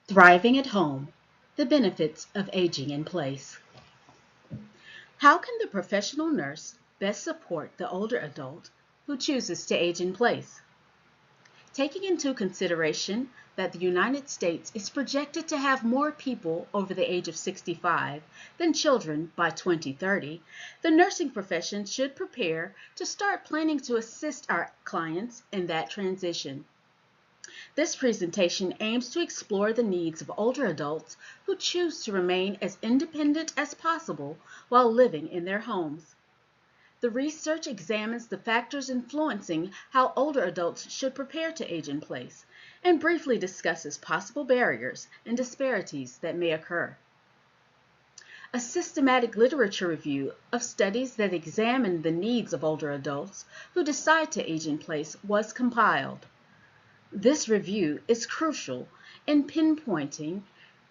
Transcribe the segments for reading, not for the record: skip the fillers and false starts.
Thriving at home, the benefits of aging in place. How can the professional nurse best support the older adult who chooses to age in place? Taking into consideration that the United States is projected to have more people over the age of 65 than children by 2030, the nursing profession should prepare to start planning to assist our clients in that transition. This presentation aims to explore the needs of older adults who choose to remain as independent as possible while living in their homes. The research examines the factors influencing how older adults should prepare to age in place and briefly discusses possible barriers and disparities that may occur. A systematic literature review of studies that examine the needs of older adults who decide to age in place was compiled. This review is crucial in pinpointing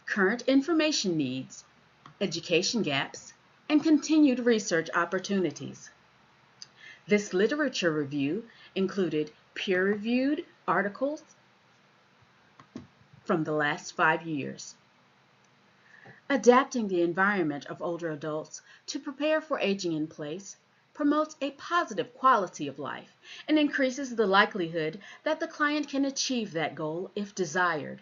current information needs, education gaps, and continued research opportunities. This literature review included peer-reviewed articles from the last 5 years. Adapting the environment of older adults to prepare for aging in place promotes a positive quality of life and increases the likelihood that the client can achieve that goal if desired.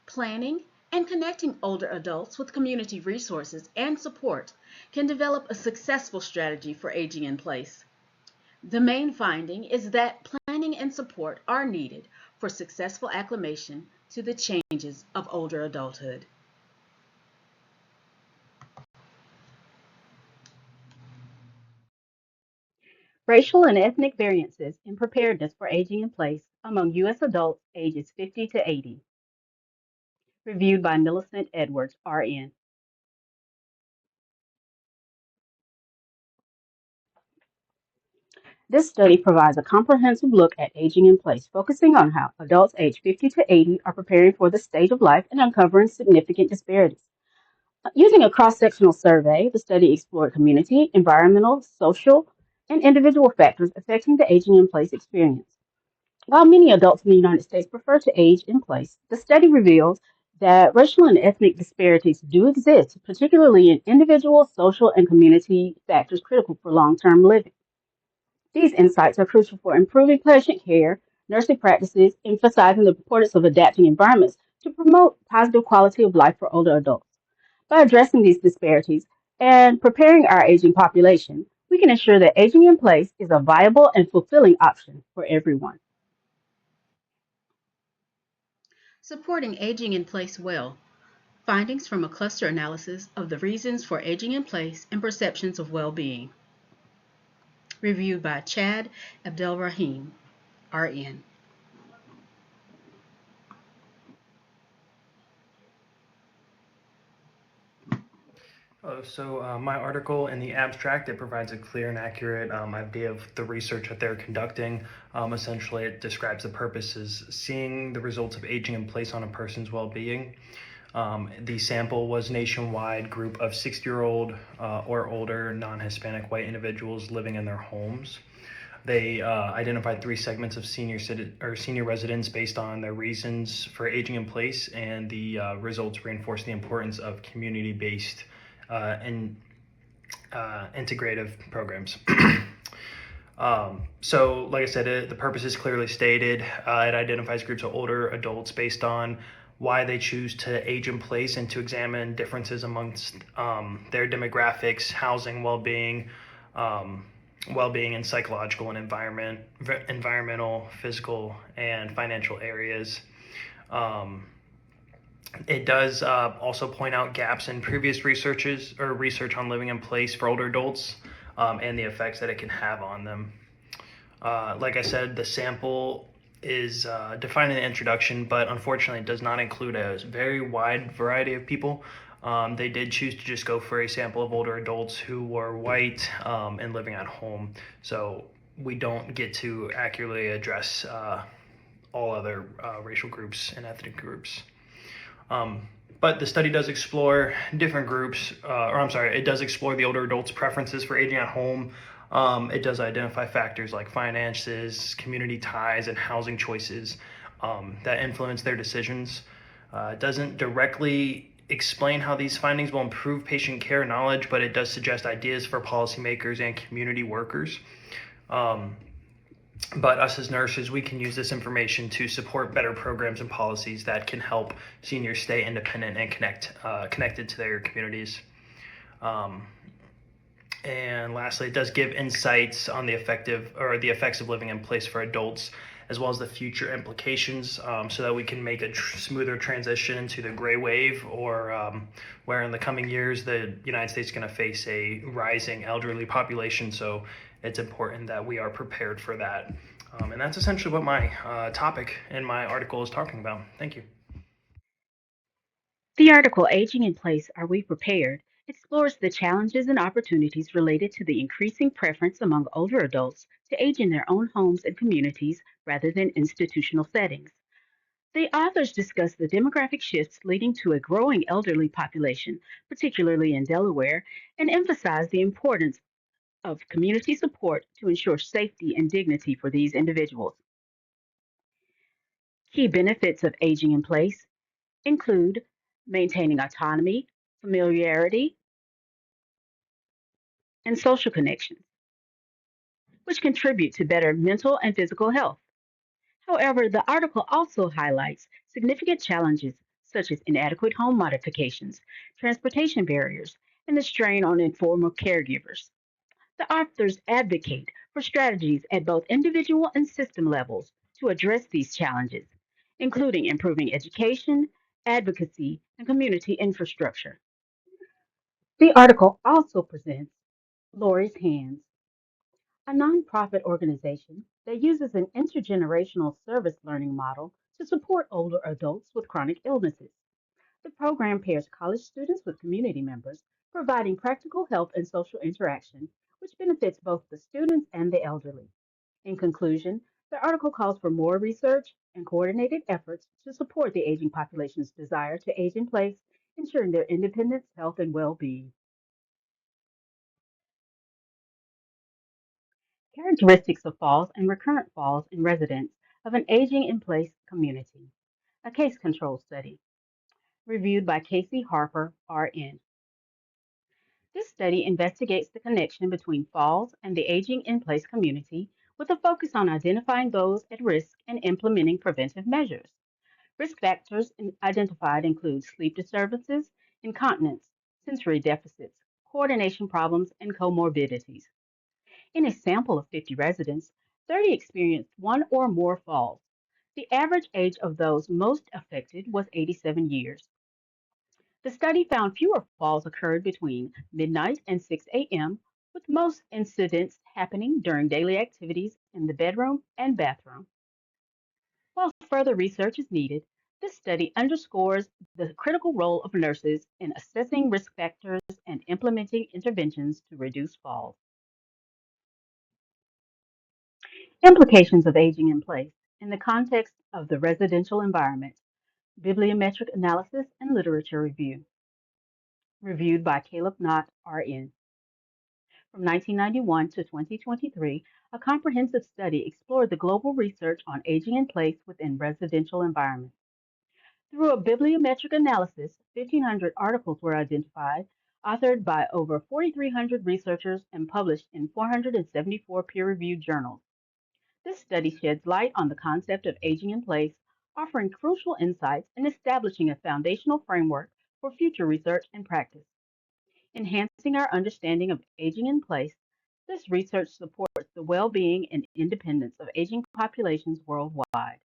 Planning and connecting older adults with community resources and support can develop a successful strategy for aging in place. The main finding is that planning and support are needed for successful acclimation to the changes of older adulthood. Racial and ethnic variances in preparedness for aging in place among U.S. adults ages 50 to 80, reviewed by Millicent Edwards, RN. This study provides a comprehensive look at aging in place, focusing on how adults aged 50 to 80 are preparing for this stage of life and uncovering significant disparities. Using a cross-sectional survey, the study explored community, environmental, social, and individual factors affecting the aging in place experience. While many adults in the United States prefer to age in place, the study reveals that racial and ethnic disparities do exist, particularly in individual, social, and community factors critical for long-term living. These insights are crucial for improving patient care, nursing practices, emphasizing the importance of adapting environments to promote positive quality of life for older adults. By addressing these disparities and preparing our aging population, we can ensure that aging in place is a viable and fulfilling option for everyone. Supporting aging in place well. Findings from a cluster analysis of the reasons for aging in place and perceptions of well-being. Reviewed by Chad Abdelrahim, RN. My article in the abstract, it provides a clear and accurate idea of the research that they're conducting. Essentially, it describes the purposes, seeing the results of aging in place on a person's well-being. The sample was nationwide group of 60-year-old or older non-Hispanic white individuals living in their homes. They identified three segments of senior residents based on their reasons for aging in place, and the results reinforce the importance of community-based and integrative programs. Like I said, the purpose is clearly stated. It identifies groups of older adults based on why they choose to age in place and to examine differences amongst their demographics, housing, well-being, and psychological and environmental, physical, and financial areas. It does also point out gaps in previous research on living in place for older adults and the effects that it can have on them. Like I said, the sample is defined in the introduction, but unfortunately it does not include a very wide variety of people. They did choose to just go for a sample of older adults who were white and living at home. So we don't get to accurately address all other racial groups and ethnic groups. But the study does explore different groups, it does explore the older adults' preferences for aging at home. It does identify factors like finances, community ties, and housing choices that influence their decisions. It doesn't directly explain how these findings will improve patient care knowledge, but it does suggest ideas for policymakers and community workers. Um, but us as nurses, we can use this information to support better programs and policies that can help seniors stay independent and connected to their communities. Um, and lastly, it does give insights on the effects of living in place for adults, as well as the future implications, so that we can make a smoother transition into the gray wave, or where in the coming years the United States is going to face a rising elderly population. So it's important that we are prepared for that. And that's essentially what my topic in my article is talking about. Thank you. The article Aging in Place, Are We Prepared? Explores the challenges and opportunities related to the increasing preference among older adults to age in their own homes and communities rather than institutional settings. The authors discuss the demographic shifts leading to a growing elderly population, particularly in Delaware, and emphasize the importance of community support to ensure safety and dignity for these individuals. Key benefits of aging in place include maintaining autonomy, familiarity, and social connections, which contribute to better mental and physical health. However, the article also highlights significant challenges such as inadequate home modifications, transportation barriers, and the strain on informal caregivers. The authors advocate for strategies at both individual and system levels to address these challenges, including improving education, advocacy, and community infrastructure. The article also presents Lori's Hands, a nonprofit organization that uses an intergenerational service learning model to support older adults with chronic illnesses. The program pairs college students with community members, providing practical help and social interaction, which benefits both the students and the elderly. In conclusion, the article calls for more research and coordinated efforts to support the aging population's desire to age in place, ensuring their independence, health, and well being. Characteristics of falls and recurrent falls in residents of an aging in place community. A case control study reviewed by Casey Harper, RN. This study investigates the connection between falls and the aging in place community with a focus on identifying those at risk and implementing preventive measures. Risk factors identified include sleep disturbances, incontinence, sensory deficits, coordination problems, and comorbidities. In a sample of 50 residents, 30 experienced one or more falls. The average age of those most affected was 87 years. The study found fewer falls occurred between midnight and 6 a.m., with most incidents happening during daily activities in the bedroom and bathroom. While further research is needed, this study underscores the critical role of nurses in assessing risk factors and implementing interventions to reduce falls. Implications of aging in place in the context of the residential environment. Bibliometric analysis and literature review. Reviewed by Caleb Knott, RN. From 1991 to 2023, a comprehensive study explored the global research on aging in place within residential environments. Through a bibliometric analysis, 1,500 articles were identified, authored by over 4,300 researchers and published in 474 peer reviewed journals. This study sheds light on the concept of aging in place, offering crucial insights and establishing a foundational framework for future research and practice. Enhancing our understanding of aging in place, this research supports the well being and independence of aging populations worldwide.